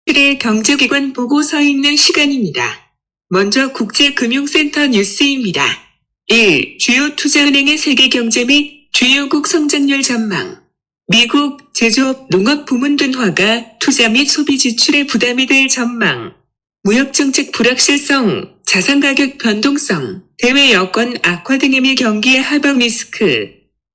의 경제기관 보고서 읽는 시간입니다. 먼저 국제금융센터 뉴스입니다. 1. 주요 투자은행의 세계 경제 및 주요국 성장률 전망. 미국 제조업 농업 부문 둔화가 투자 및 소비 지출에 부담이 될 전망. 무역정책 불확실성, 자산가격 변동성, 대외 여건 악화 등의 미 경기의 하방 리스크.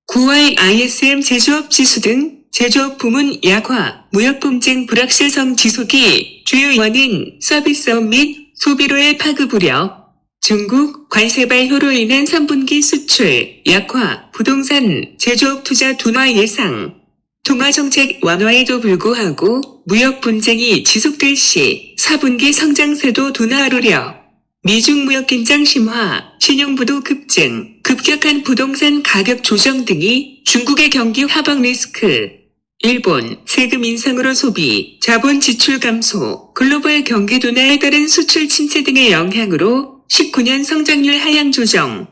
9월 ISM 제조업 지수 등 제조업 부문 약화, 무역 분쟁 불확실성 지속이 주요 원인, 서비스업 및 소비로의 파급 우려. 중국 관세 발효로 인한 3분기 수출 약화, 부동산, 제조업 투자 둔화 예상. 통화정책 완화에도 불구하고 무역 분쟁이 지속될 시 4분기 성장세도 둔화할 우려. 미중 무역 긴장 심화, 신용부도 급증, 급격한 부동산 가격 조정 등이 중국의 경기 하방 리스크. 일본 세금 인상으로 소비, 자본 지출 감소, 글로벌 경기 둔화에 따른 수출 침체 등의 영향으로 19년 성장률 하향 조정.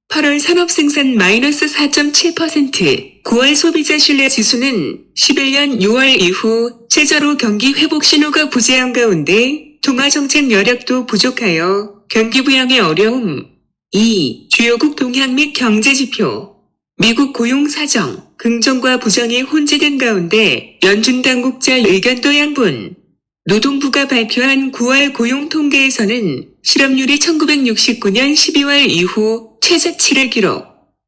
8월 산업생산 마이너스 4.7%, 9월 소비자 신뢰 지수는 11년 6월 이후 최저로 경기 회복 신호가 부재한 가운데 통화정책 여력도 부족하여 경기 부양의 어려움. 2. 주요국 동향 및 경제지표. 미국 고용 사정, 긍정과 부정이 혼재된 가운데 연준 당국자 의견도 양분. 노동부가 발표한 9월 고용 통계에서는 실업률이 1969년 12월 이후 최저치를 기록.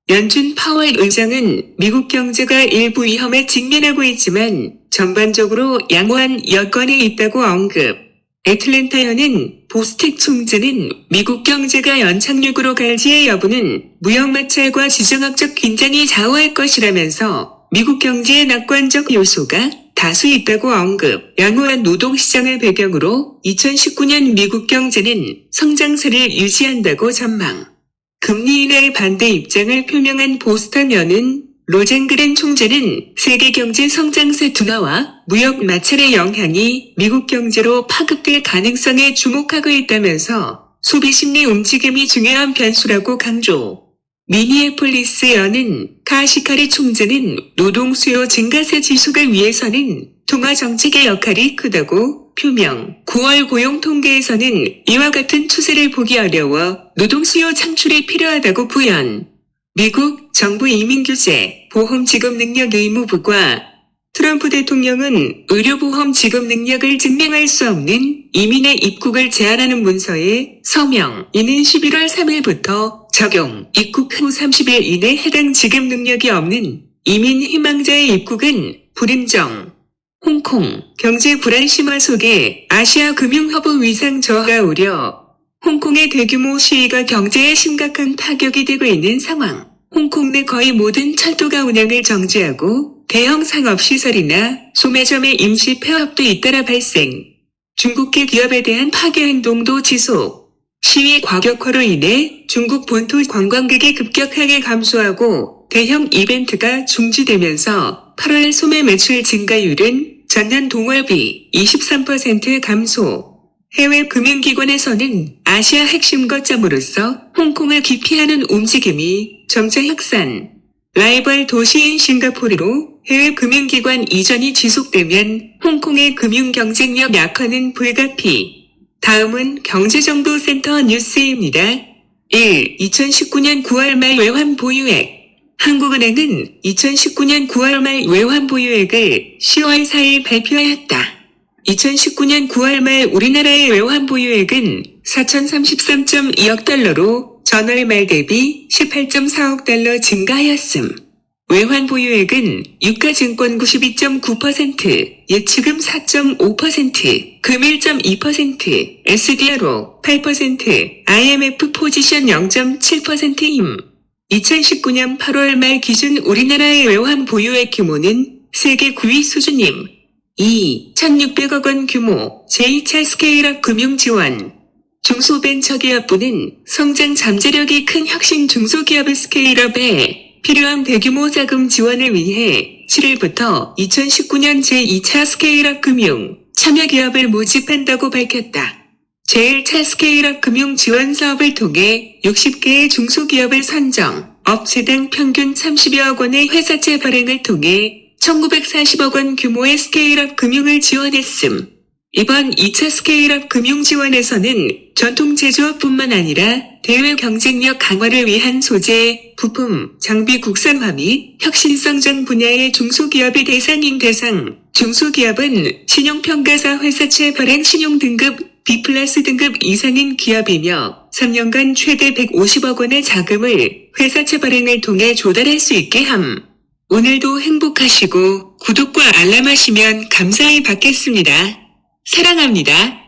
연준 파월 의장은 미국 경제가 일부 위험에 직면하고 있지만 전반적으로 양호한 여건에 있다고 언급. 애틀랜타 연은 보스텍 총재는 미국 경제가 연착륙으로 갈지의 여부는 무역 마찰과 지정학적 긴장이 좌우할 것이라면서 미국 경제의 낙관적 요소가 다수 있다고 언급. 양호한 노동시장을 배경으로 2019년 미국 경제는 성장세를 유지한다고 전망. 금리 인하에 반대 입장을 표명한 보스턴 연은 로젠그렌 총재는 세계 경제 성장세 둔화와 무역 마찰의 영향이 미국 경제로 파급될 가능성에 주목하고 있다면서 소비 심리 움직임이 중요한 변수라고 강조. 미니애폴리스 연은 카시카리 총재는 노동 수요 증가세 지속을 위해서는 통화 정책의 역할이 크다고 표명. 9월 고용 통계에서는 이와 같은 추세를 보기 어려워 노동 수요 창출이 필요하다고 부연. 미국 정부 이민 규제, 보험 지급 능력 의무부과 트럼프 대통령은 의료보험 지급 능력을 증명할 수 없는 이민의 입국을 제한하는 문서에 서명. 이는 11월 3일부터 적용. 입국 후 30일 이내 해당 지급 능력이 없는 이민 희망자의 입국은 불인정. 홍콩 경제 불안 심화 속에 아시아 금융허브 위상 저하 우려. 홍콩의 대규모 시위가 경제에 심각한 타격이 되고 있는 상황. 홍콩 내 거의 모든 철도가 운행을 정지하고 대형 상업시설이나 소매점의 임시 폐업도 잇따라 발생. 중국계 기업에 대한 파괴 행동도 지속. 시위 과격화로 인해 중국 본토 관광객이 급격하게 감소하고 대형 이벤트가 중지되면서 8월 소매 매출 증가율은 전년 동월비 23% 감소. 해외 금융기관에서는 아시아 핵심 거점으로서 홍콩을 기피하는 움직임이 점차 확산. 라이벌 도시인 싱가포르로 해외 금융기관 이전이 지속되면 홍콩의 금융 경쟁력 약화는 불가피. 다음은 경제정보센터 뉴스입니다. 1. 2019년 9월 말 외환 보유액. 한국은행은 2019년 9월 말 외환 보유액을 10월 4일 발표하였다. 2019년 9월 말 우리나라의 외환 보유액은 4,033.2억 달러로 전월 말 대비 18.4억 달러 증가하였음. 외환 보유액은 유가증권 92.9%, 예치금 4.5%, 금 1.2%, SDR로 8%, IMF 포지션 0.7%임. 2019년 8월 말 기준 우리나라의 외환 보유액 규모는 세계 9위 수준임. 2. 1,600억 원 규모 제2차 스케일업 금융 지원. 중소벤처기업부는 성장 잠재력이 큰 혁신 중소기업의 스케일업에 필요한 대규모 자금 지원을 위해 7일부터 2019년 제2차 스케일업 금융 참여기업을 모집한다고 밝혔다. 제1차 스케일업 금융 지원 사업을 통해 60개의 중소기업을 선정, 업체당 평균 30여억 원의 회사채 발행을 통해 1940억 원 규모의 스케일업 금융을 지원했음. 이번 2차 스케일업 금융지원에서는 전통 제조업뿐만 아니라 대외 경쟁력 강화를 위한 소재, 부품, 장비 국산화 및 혁신성장 분야의 중소기업이 대상인 대상, 중소기업은 신용평가사 회사채 발행 신용등급 B+ 등급 이상인 기업이며 3년간 최대 150억 원의 자금을 회사채 발행을 통해 조달할 수 있게 함. 오늘도 행복하시고 구독과 알람하시면 감사히 받겠습니다. 사랑합니다.